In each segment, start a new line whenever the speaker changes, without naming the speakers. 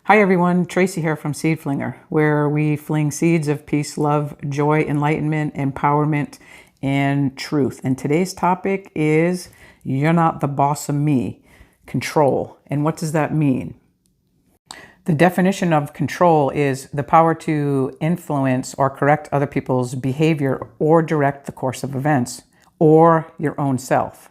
Hi everyone, Tracie here from Seed Flinger, where we fling seeds of peace, love, joy, enlightenment, empowerment, and truth. And today's topic is you're not the boss of me, control. And what does that mean? The definition of control is the power to influence or correct other people's behavior or direct the course of events or your own self.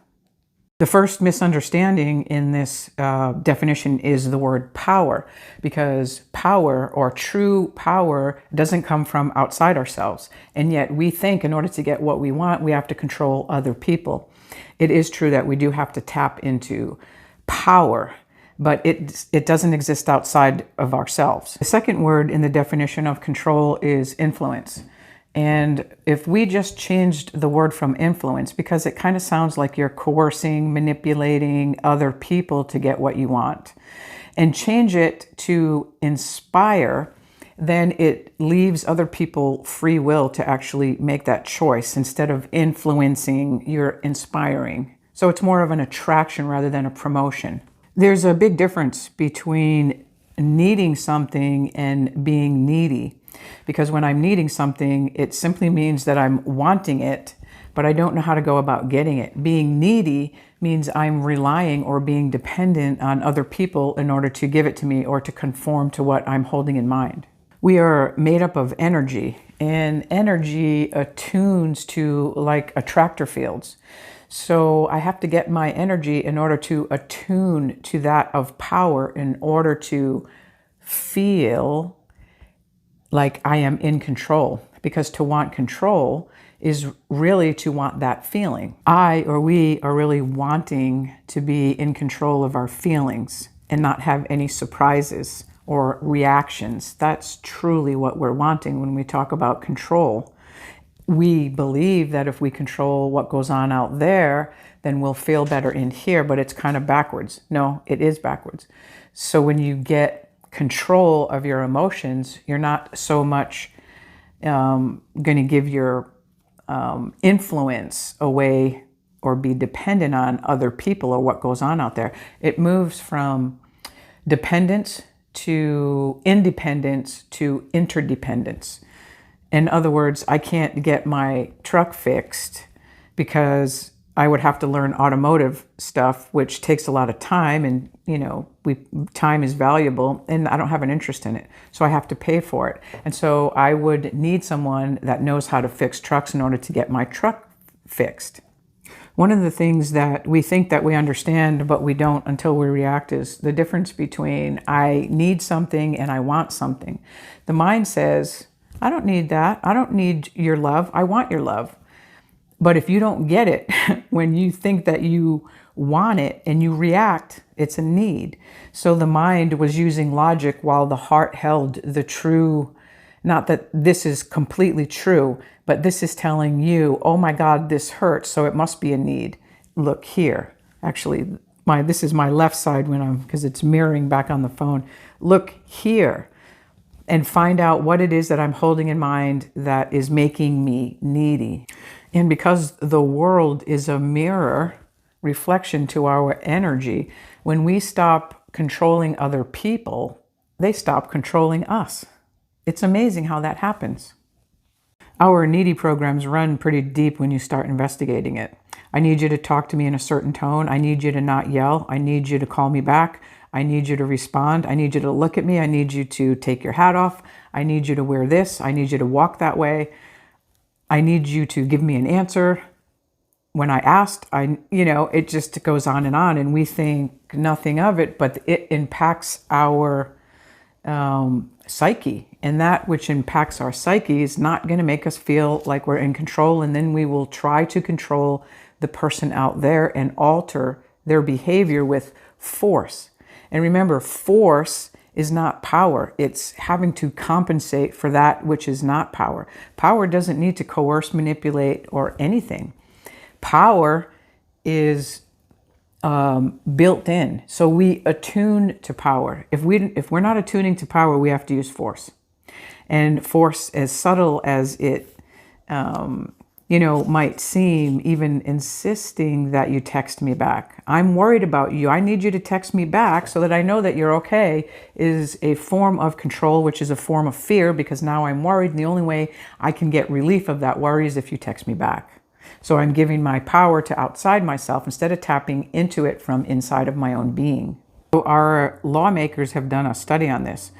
The first misunderstanding in this definition is the word power, because power or true power doesn't come from outside ourselves. And yet we think in order to get what we want, we have to control other people. It is true that we do have to tap into power, but it doesn't exist outside of ourselves. The second word in the definition of control is influence. And if we just changed the word from influence, because it kind of sounds like you're coercing, manipulating other people to get what you want, and change it to inspire, then it leaves other people free will to actually make that choice. Instead of influencing, you're inspiring. So it's more of an attraction rather than a promotion. There's a big difference between needing something and being needy. Because when I'm needing something, it simply means that I'm wanting it, but I don't know how to go about getting it. Being needy means I'm relying or being dependent on other people in order to give it to me or to conform to what I'm holding in mind. We are made up of energy, and energy attunes to like attractor fields. So I have to get my energy in order to attune to that of power in order to feel like I am in control, because to want control is really to want that feeling. We are really wanting to be in control of our feelings and not have any surprises or reactions. That's truly what we're wanting when we talk about control. We believe that if we control what goes on out there, then we'll feel better in here, but it's kind of backwards. No, it is backwards. So when you get control of your emotions, you're not so much going to give your influence away or be dependent on other people or what goes on out there. It moves from dependence to independence to interdependence. In other words, I can't get my truck fixed because I would have to learn automotive stuff, which takes a lot of time, and time is valuable, and I don't have an interest in it, so I have to pay for it. And so I would need someone that knows how to fix trucks in order to get my truck fixed. One of the things that we think that we understand, but we don't until we react, is the difference between I need something and I want something. The mind says, I don't need that. I don't need your love. I want your love. But if you don't get it when you think that you want it and you react, it's a need. So the mind was using logic while the heart held the true, not that this is completely true, but this is telling you, oh my God, this hurts, so it must be a need. Look here. Actually, this is my left side because it's mirroring back on the phone. Look here and find out what it is that I'm holding in mind that is making me needy. And because the world is a mirror reflection to our energy, when we stop controlling other people, they stop controlling us. It's amazing how that happens. Our needy programs run pretty deep when you start investigating it. I need you to talk to me in a certain tone. I need you to not yell. I need you to call me back. I need you to respond. I need you to look at me. I need you to take your hat off. I need you to wear this. I need you to walk that way. I need you to give me an answer. When I asked, it just goes on, and we think nothing of it, but it impacts our psyche. And that which impacts our psyche is not going to make us feel like we're in control. And then we will try to control the person out there and alter their behavior with force. And remember, force is not power. It's having to compensate for that which is not power. Power doesn't need to coerce, manipulate, or anything. Power is built in. So we attune to power. If we're not attuning to power, we have to use force. And force, as subtle as it might seem, even insisting that you text me back. I'm worried about you. I need you to text me back so that I know that you're okay, is a form of control, which is a form of fear, because now I'm worried. And the only way I can get relief of that worry is if you text me back. So I'm giving my power to outside myself instead of tapping into it from inside of my own being. So our lawmakers have done a study on this,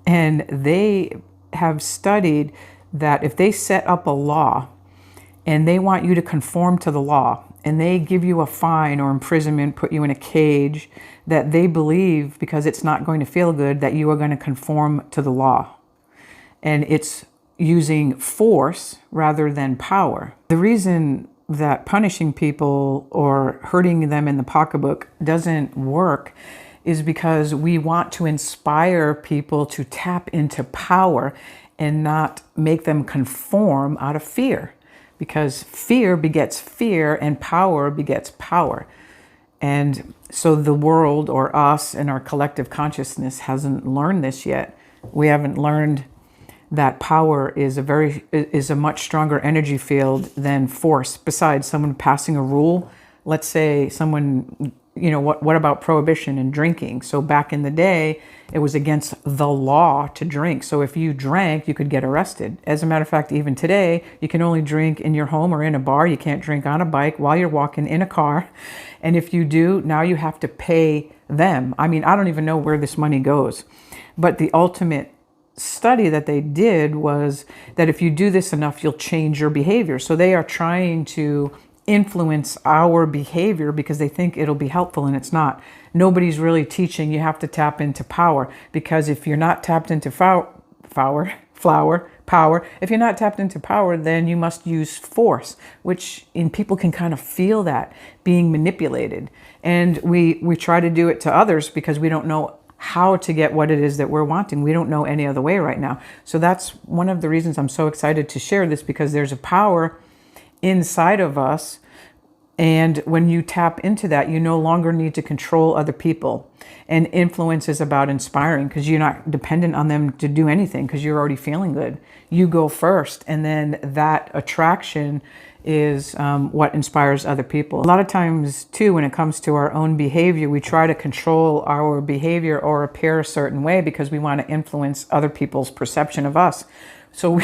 and they have studied that if they set up a law and they want you to conform to the law, and they give you a fine or imprisonment, put you in a cage, that they believe, because it's not going to feel good, that you are going to conform to the law. And it's using force rather than power. The reason that punishing people or hurting them in the pocketbook doesn't work is because we want to inspire people to tap into power and not make them conform out of fear. Because fear begets fear and power begets power. And so the world, or us and our collective consciousness, hasn't learned this yet. We haven't learned that power is a much stronger energy field than force. Besides someone passing a rule, let's say someone, what about prohibition and drinking? So back in the day, it was against the law to drink. So if you drank, you could get arrested. As a matter of fact, even today, you can only drink in your home or in a bar. You can't drink on a bike while you're walking in a car. And if you do, now you have to pay them. I mean, I don't even know where this money goes. But the ultimate study that they did was that if you do this enough, you'll change your behavior. So they are trying to influence our behavior because they think it'll be helpful, and it's not. Nobody's really teaching you have to tap into power, because if you're not tapped into power, if you're not tapped into power, then you must use force, which people can kind of feel that being manipulated. And we try to do it to others because we don't know how to get what it is that we're wanting. We don't know any other way right now. So that's one of the reasons I'm so excited to share this, because there's a power inside of us. And when you tap into that, you no longer need to control other people. And influence is about inspiring, because you're not dependent on them to do anything, because you're already feeling good. You go first, and then that attraction is what inspires other people. A lot of times, too, when it comes to our own behavior, we try to control our behavior or appear a certain way because we want to influence other people's perception of us. So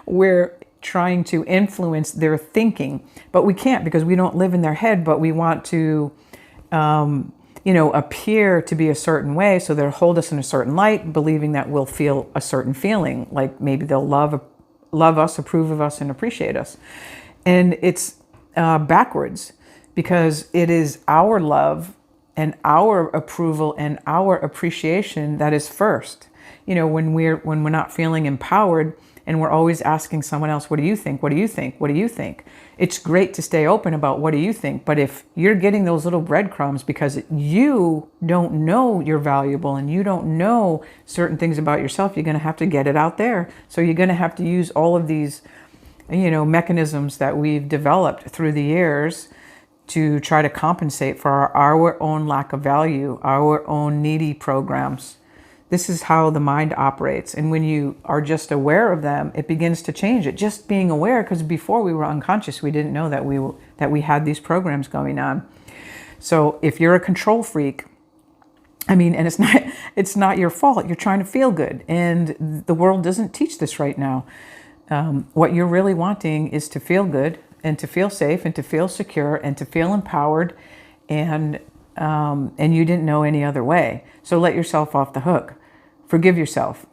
we're trying to influence their thinking, but we can't, because we don't live in their head, but we want to appear to be a certain way, so they'll hold us in a certain light, believing that we'll feel a certain feeling, like maybe they'll love us, approve of us, and appreciate us. And it's backwards, because it is our love and our approval and our appreciation that is first. When we're not feeling empowered, and we're always asking someone else, what do you think? What do you think? What do you think? It's great to stay open about what do you think, but if you're getting those little breadcrumbs because you don't know you're valuable and you don't know certain things about yourself, you're going to have to get it out there. So you're going to have to use all of these mechanisms that we've developed through the years to try to compensate for our own lack of value, our own needy programs. This is how the mind operates. And when you are just aware of them, it begins to change it. Just being aware, because before we were unconscious, we didn't know that we had these programs going on. So if you're a control freak, and it's not your fault. You're trying to feel good. And the world doesn't teach this right now. What you're really wanting is to feel good and to feel safe and to feel secure and to feel empowered, and you didn't know any other way. So let yourself off the hook. Forgive yourself,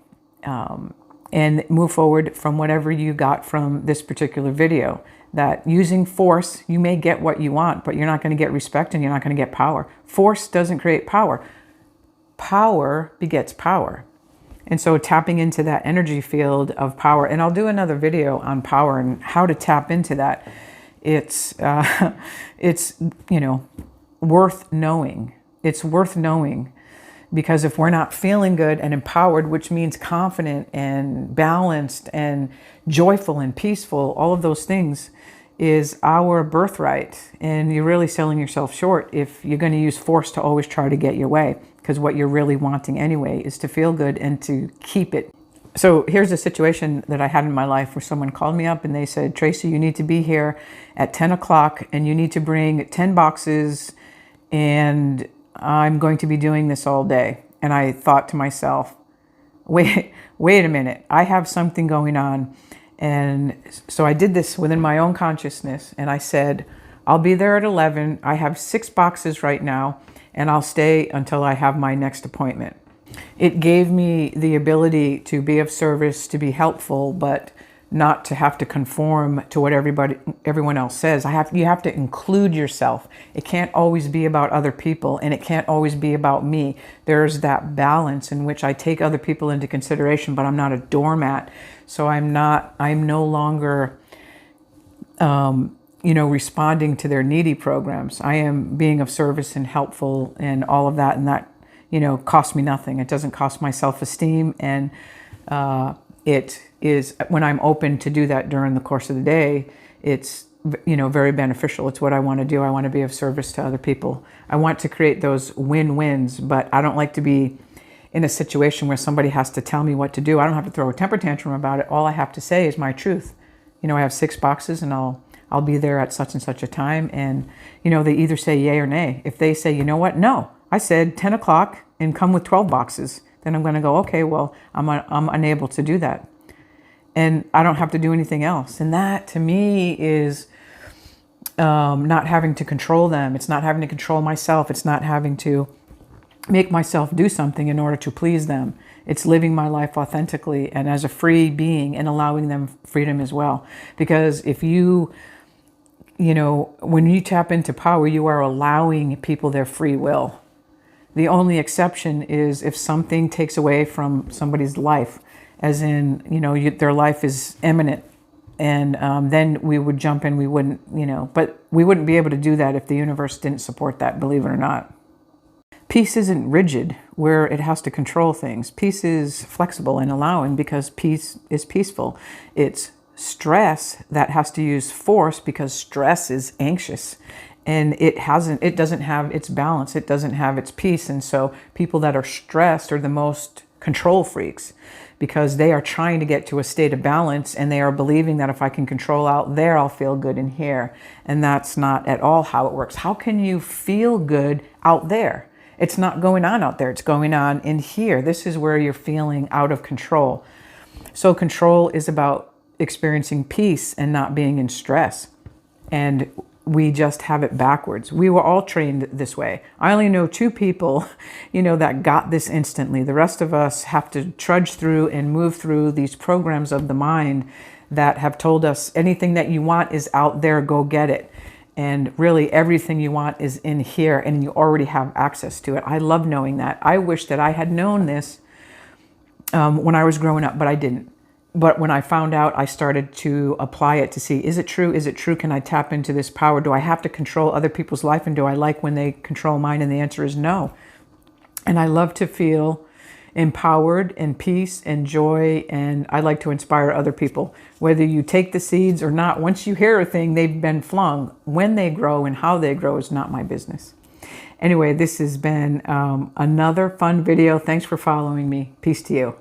and move forward from whatever you got from this particular video. That using force, you may get what you want, but you're not going to get respect and you're not going to get power. Force doesn't create power. Power begets power. And so tapping into that energy field of power, and I'll do another video on power and how to tap into that. It's worth knowing. It's worth knowing, because if we're not feeling good and empowered, which means confident and balanced and joyful and peaceful, all of those things is our birthright. And you're really selling yourself short if you're going to use force to always try to get your way, because what you're really wanting anyway is to feel good and to keep it. So here's a situation that I had in my life where someone called me up and they said, Tracie, you need to be here at 10 o'clock and you need to bring 10 boxes and I'm going to be doing this all day. And I thought to myself, wait a minute, I have something going on. And so I did this within my own consciousness and I said, I'll be there at 11. I have 6 boxes right now and I'll stay until I have my next appointment. It gave me the ability to be of service, to be helpful, but not to have to conform to what everyone else says. You have to include yourself. It can't always be about other people and it can't always be about me. There's that balance in which I take other people into consideration, but I'm not a doormat. So I'm no longer, responding to their needy programs. I am being of service and helpful and all of that. And that, costs me nothing. It doesn't cost my self-esteem. And it is, when I'm open to do that during the course of the day, it's, very beneficial. It's what I want to do. I want to be of service to other people. I want to create those win-wins, but I don't like to be in a situation where somebody has to tell me what to do. I don't have to throw a temper tantrum about it. All I have to say is my truth. I have 6 boxes and I'll be there at such and such a time. And, they either say yay or nay. If they say, you know what? No, I said 10 o'clock and come with 12 boxes. Then I'm going to go, okay, well, I'm unable to do that. And I don't have to do anything else. And that to me is not having to control them. It's not having to control myself. It's not having to make myself do something in order to please them. It's living my life authentically and as a free being and allowing them freedom as well. Because if when you tap into power, you are allowing people their free will. The only exception is if something takes away from somebody's life, as in, their life is imminent. And then we would jump in, we wouldn't, but we wouldn't be able to do that if the universe didn't support that, believe it or not. Peace isn't rigid where it has to control things. Peace is flexible and allowing because peace is peaceful. It's stress that has to use force because stress is anxious. And it doesn't have its balance. It doesn't have its peace. And so people that are stressed are the most control freaks because they are trying to get to a state of balance and they are believing that if I can control out there, I'll feel good in here. And that's not at all how it works. How can you feel good out there? It's not going on out there. It's going on in here. This is where you're feeling out of control. So control is about experiencing peace and not being in stress. And we just have it backwards. We were all trained this way. I only know 2 people, that got this instantly. The rest of us have to trudge through and move through these programs of the mind that have told us anything that you want is out there, go get it. And really everything you want is in here and you already have access to it. I love knowing that. I wish that I had known this when I was growing up, but I didn't. But when I found out, I started to apply it to see, is it true? Is it true? Can I tap into this power? Do I have to control other people's life? And do I like when they control mine? And the answer is no. And I love to feel empowered and peace and joy. And I like to inspire other people. Whether you take the seeds or not, once you hear a thing, they've been flung. When they grow and how they grow is not my business. Anyway, this has been another fun video. Thanks for following me. Peace to you.